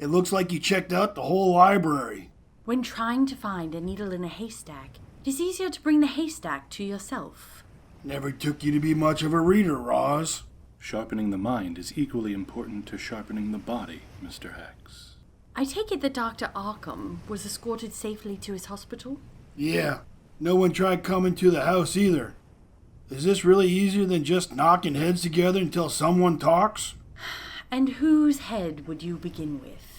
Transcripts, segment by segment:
It looks like you checked out the whole library. When trying to find a needle in a haystack, it is easier to bring the haystack to yourself. Never took you to be much of a reader, Roz. Sharpening the mind is equally important to sharpening the body, Mr. Hex. I take it that Dr. Arkham was escorted safely to his hospital? Yeah, no one tried coming to the house either. Is this really easier than just knocking heads together until someone talks? And whose head would you begin with?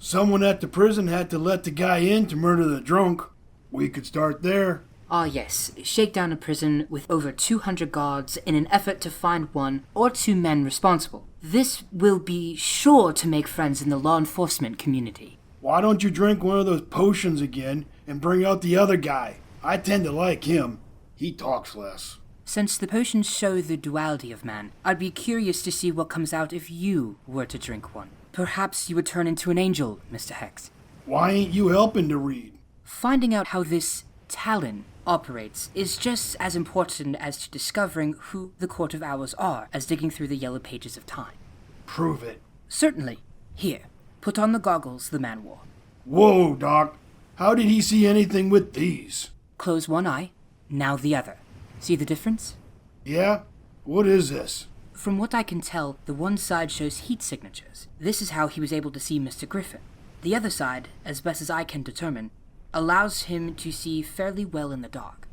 Someone at the prison had to let the guy in to murder the drunk. We could start there. Ah yes, shake down a prison with over 200 guards in an effort to find one or two men responsible. This will be sure to make friends in the law enforcement community. Why don't you drink one of those potions again and bring out the other guy? I tend to like him. He talks less. Since the potions show the duality of man, I'd be curious to see what comes out if you were to drink one. Perhaps you would turn into an angel, Mr. Hex. Why ain't you helping to read? Finding out how this Talon operates is just as important as to discovering who the Court of Owls are as digging through the yellow pages of time. Prove it. Certainly. Here, put on the goggles the man wore. Whoa, Doc. How did he see anything with these? Close one eye, now the other. See the difference? Yeah? What is this? From what I can tell, the one side shows heat signatures. This is how he was able to see Mr. Griffin. The other side, as best as I can determine, allows him to see fairly well in the dark.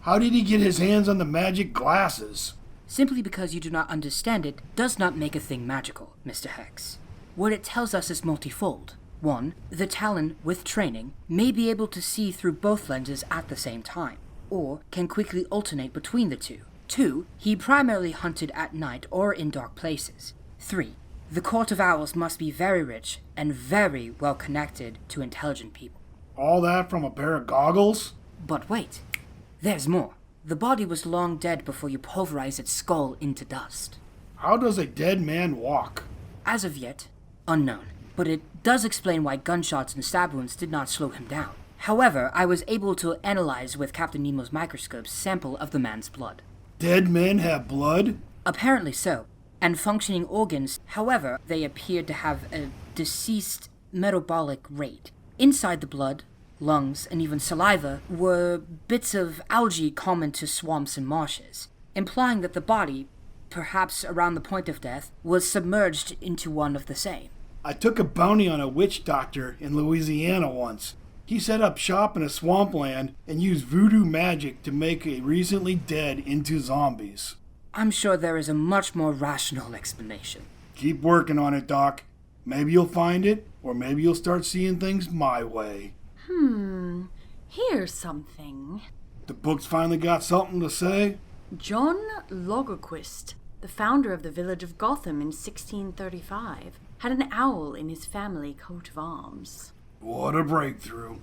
How did he get his hands on the magic glasses? Simply because you do not understand it does not make a thing magical, Mr. Hex. What it tells us is multifold. 1. The Talon, with training, may be able to see through both lenses at the same time, or can quickly alternate between the two. 2. He primarily hunted at night or in dark places. 3. The Court of Owls must be very rich and very well connected to intelligent people. All that from a pair of goggles? But wait, there's more. The body was long dead before you pulverized its skull into dust. How does a dead man walk? As of yet, unknown. But it does explain why gunshots and stab wounds did not slow him down. However, I was able to analyze with Captain Nemo's microscope sample of the man's blood. Dead men have blood? Apparently so, and functioning organs. However, they appeared to have a deceased metabolic rate. Inside the blood, lungs, and even saliva were bits of algae common to swamps and marshes, implying that the body, perhaps around the point of death, was submerged into one of the same. I took a bounty on a witch doctor in Louisiana once. He set up shop in a swampland and used voodoo magic to make a recently dead into zombies. I'm sure there is a much more rational explanation. Keep working on it, Doc. Maybe you'll find it, or maybe you'll start seeing things my way. Here's something. The book's finally got something to say? John Logerquist, the founder of the village of Gotham in 1635, had an owl in his family coat of arms. What a breakthrough.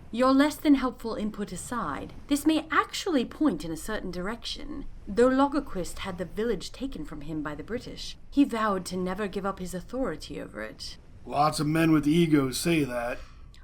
Your less than helpful input aside, this may actually point in a certain direction. Though Logerquist had the village taken from him by the British, he vowed to never give up his authority over it. Lots of men with egos say that.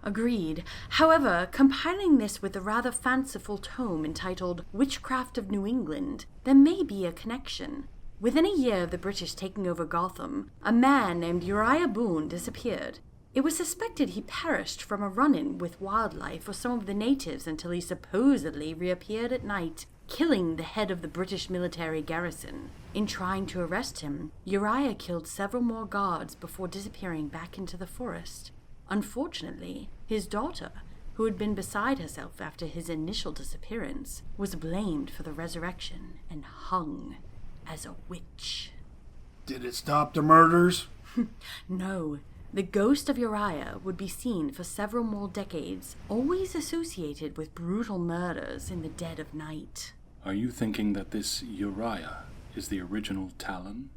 Agreed. However, compiling this with a rather fanciful tome entitled Witchcraft of New England, there may be a connection. Within a year of the British taking over Gotham, a man named Uriah Boone disappeared. It was suspected he perished from a run-in with wildlife or some of the natives until he supposedly reappeared at night, killing the head of the British military garrison. In trying to arrest him, Uriah killed several more guards before disappearing back into the forest. Unfortunately, his daughter, who had been beside herself after his initial disappearance, was blamed for the resurrection and hung as a witch. Did it stop the murders? No. The ghost of Uriah would be seen for several more decades, always associated with brutal murders in the dead of night. Are you thinking that this Uriah is the original Talon?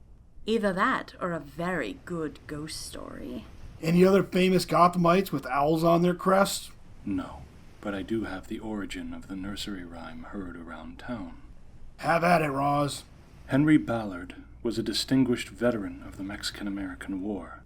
Either that or a very good ghost story. Any other famous Gothamites with owls on their crests? No, but I do have the origin of the nursery rhyme heard around town. Have at it, Roz. Henry Ballard was a distinguished veteran of the Mexican-American War,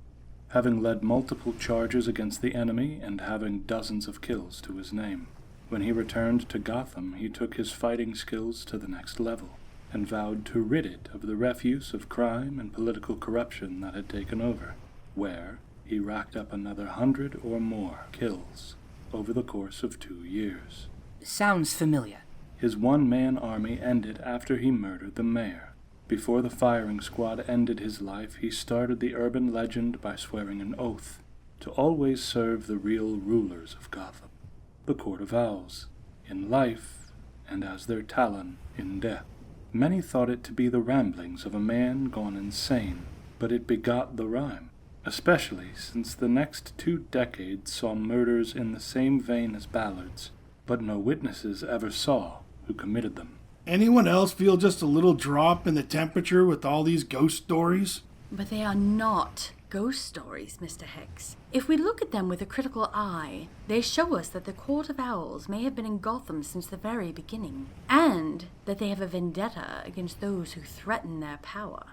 having led multiple charges against the enemy and having dozens of kills to his name. When he returned to Gotham, he took his fighting skills to the next level and vowed to rid it of the refuse of crime and political corruption that had taken over, where, he racked up another 100 or more kills over the course of 2 years. Sounds familiar. His one-man army ended after he murdered the mayor. Before the firing squad ended his life, he started the urban legend by swearing an oath to always serve the real rulers of Gotham, the Court of Owls, in life and as their Talon in death. Many thought it to be the ramblings of a man gone insane, but it begot the rhyme, especially since the next 2 decades saw murders in the same vein as Ballard's, but no witnesses ever saw who committed them. Anyone else feel just a little drop in the temperature with all these ghost stories? But they are not ghost stories, Mr. Hicks. If we look at them with a critical eye, they show us that the Court of Owls may have been in Gotham since the very beginning, and that they have a vendetta against those who threaten their power.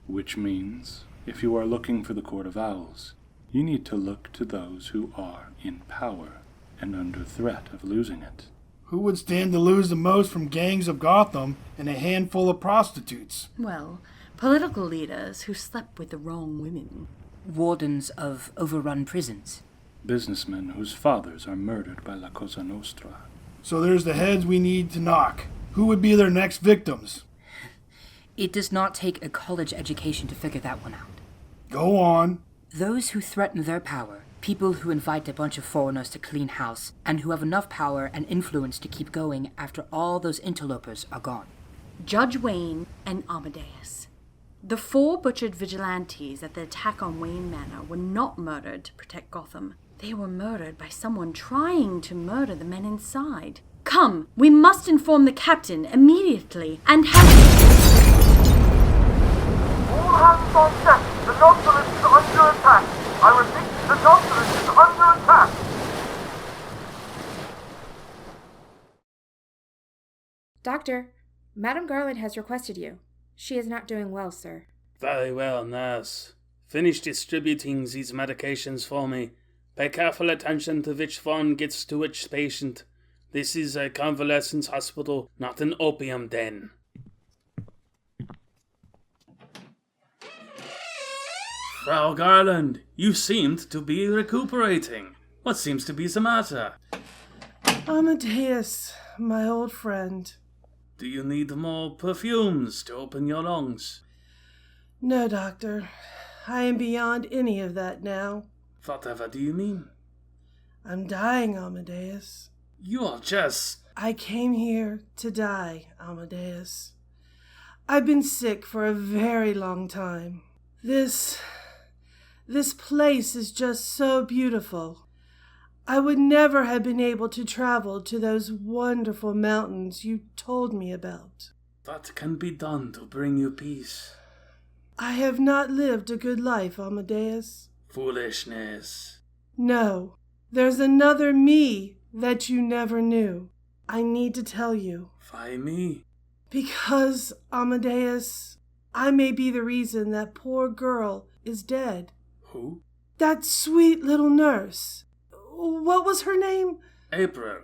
Which means, if you are looking for the Court of Owls, you need to look to those who are in power and under threat of losing it. Who would stand to lose the most from gangs of Gotham and a handful of prostitutes? Well, political leaders who slept with the wrong women. Wardens of overrun prisons. Businessmen whose fathers are murdered by La Cosa Nostra. So there's the heads we need to knock. Who would be their next victims? It does not take a college education to figure that one out. Go on. Those who threaten their power, people who invite a bunch of foreigners to clean house, and who have enough power and influence to keep going after all those interlopers are gone. Judge Wayne and Amadeus. The 4 butchered vigilantes at the attack on Wayne Manor were not murdered to protect Gotham. They were murdered by someone trying to murder the men inside. Come, we must inform the captain immediately and have... All hands on deck! The Nautilus is under attack! I repeat, the Nautilus is under attack! Doctor, Madame Garland has requested you. She is not doing well, sir. Very well, nurse. Finish distributing these medications for me. Pay careful attention to which one gets to which patient. This is a convalescence hospital, not an opium den. Frau Garland, you seemed to be recuperating. What seems to be the matter? Amadeus, my old friend. Do you need more perfumes to open your lungs? No, doctor. I am beyond any of that now. Whatever do you mean? I'm dying, Amadeus. You're just... I came here to die, Amadeus. I've been sick for a very long time. This place is just so beautiful. I would never have been able to travel to those wonderful mountains you told me about. What can be done to bring you peace? I have not lived a good life, Amadeus. Foolishness. No, there's another me that you never knew. I need to tell you. Why me? Because, Amadeus, I may be the reason that poor girl is dead. Who? That sweet little nurse. What was her name? April.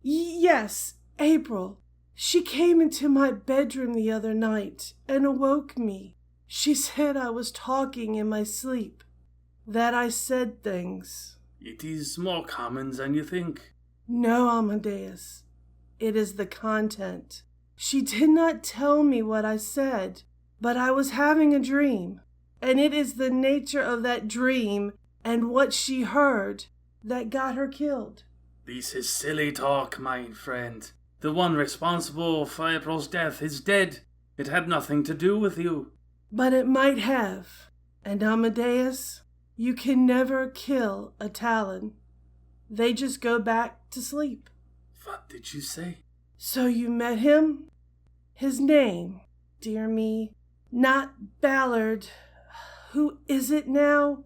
Yes, April. She came into my bedroom the other night and awoke me. She said I was talking in my sleep, that I said things. It is more common than you think. No, Amadeus. It is the content. She did not tell me what I said, but I was having a dream, and it is the nature of that dream and what she heard that got her killed. This is silly talk, my friend. The one responsible for April's death is dead. It had nothing to do with you. But it might have. And Amadeus, you can never kill a Talon. They just go back to sleep. What did you say? So you met him? His name, dear me, not Ballard. Who is it now?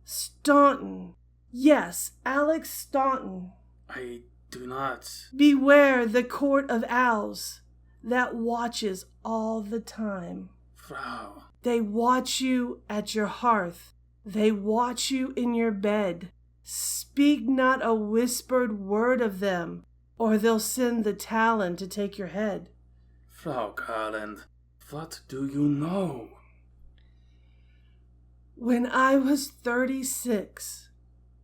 Staunton. Yes, Alex Staunton. I do not. Beware the Court of Owls that watches all the time. Frau. They watch you at your hearth. They watch you in your bed. Speak not a whispered word of them, or they'll send the Talon to take your head. Frau Garland, what do you know? When I was 36,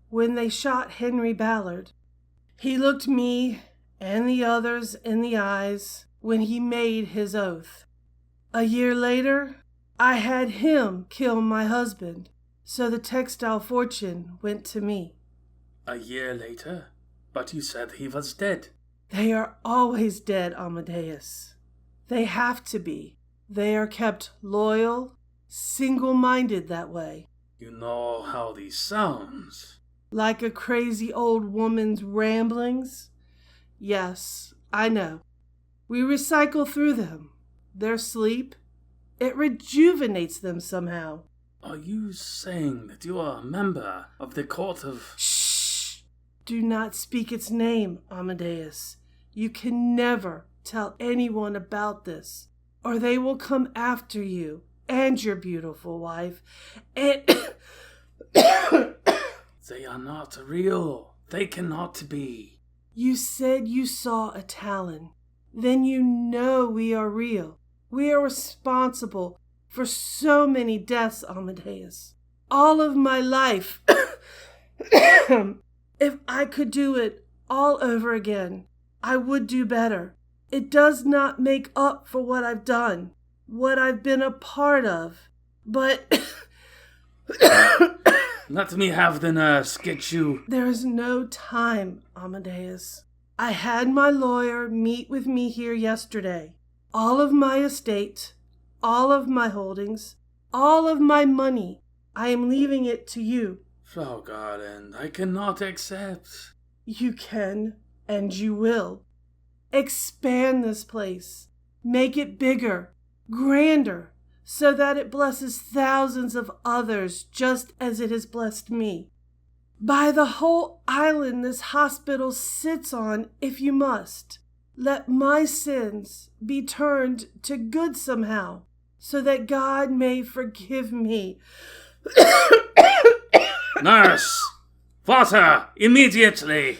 when they shot Henry Ballard, he looked me and the others in the eyes when he made his oath. A year later, I had him kill my husband, so the textile fortune went to me. A year later? But you said he was dead. They are always dead, Amadeus. They have to be. They are kept loyal, single-minded that way. You know how this sounds. Like a crazy old woman's ramblings? Yes, I know. We recycle through them. Their sleep, it rejuvenates them somehow. Are you saying that you are a member of the court of... Shh! Do not speak its name, Amadeus. You can never tell anyone about this, or they will come after you and your beautiful wife, and... They are not real. They cannot be. You said you saw a Talon. Then you know we are real. We are responsible for so many deaths, Amadeus. All of my life. If I could do it all over again, I would do better. It does not make up for what I've done, what I've been a part of. But... Let me have the nurse get you. There is no time, Amadeus. I had my lawyer meet with me here yesterday. All of my estate, all of my holdings, all of my money, I am leaving it to you. Frau Garland, I cannot accept. You can, and you will. Expand this place. Make it bigger, grander, so that it blesses thousands of others just as it has blessed me. Buy the whole island this hospital sits on if you must. Let my sins be turned to good somehow, so that God may forgive me. Nurse! Water! Immediately!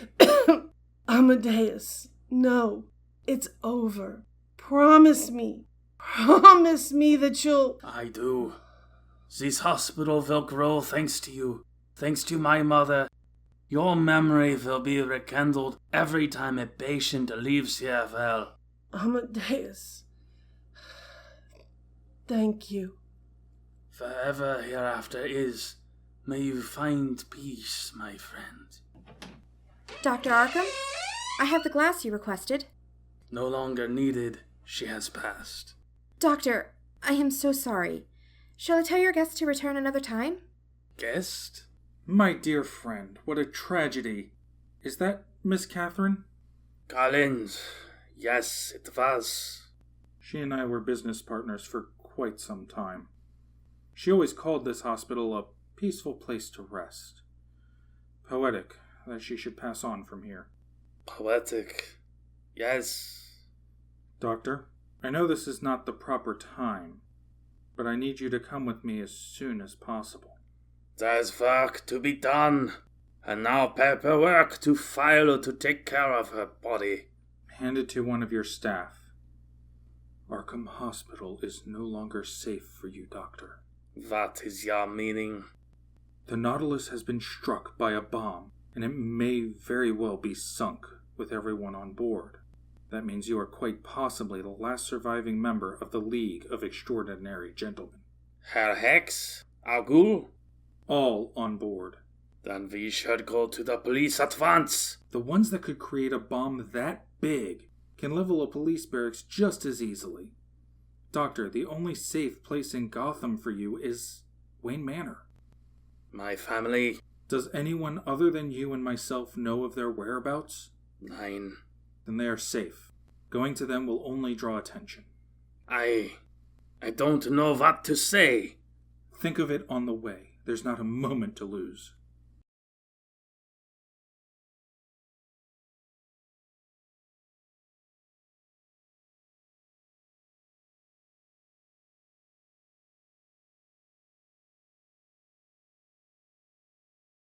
Amadeus, no, it's over. Promise me. Promise me that you'll... I do. This hospital will grow thanks to you. Thanks to my mother. Your memory will be rekindled every time a patient leaves here well. Amadeus, thank you. Wherever hereafter is, may you find peace, my friend. Dr. Arkham, I have the glass you requested. No longer needed, she has passed. Doctor, I am so sorry. Shall I tell your guest to return another time? Guest? My dear friend, what a tragedy. Is that Miss Catherine? Collins. Yes, it was. She and I were business partners for quite some time. She always called this hospital a peaceful place to rest. Poetic that she should pass on from here. Poetic. Yes. Doctor, I know this is not the proper time, but I need you to come with me as soon as possible. There's work to be done, and now paperwork to file to take care of her body. Hand it to one of your staff. Arkham Hospital is no longer safe for you, Doctor. What is your meaning? The Nautilus has been struck by a bomb, and it may very well be sunk with everyone on board. That means you are quite possibly the last surviving member of the League of Extraordinary Gentlemen. Herr Hex? al-Ghul? All on board. Then we should go to the police at once. The ones that could create a bomb that big can level a police barracks just as easily. Doctor, the only safe place in Gotham for you is Wayne Manor. My family? Does anyone other than you and myself know of their whereabouts? Nein. Then they are safe. Going to them will only draw attention. I don't know what to say. Think of it on the way. There's not a moment to lose.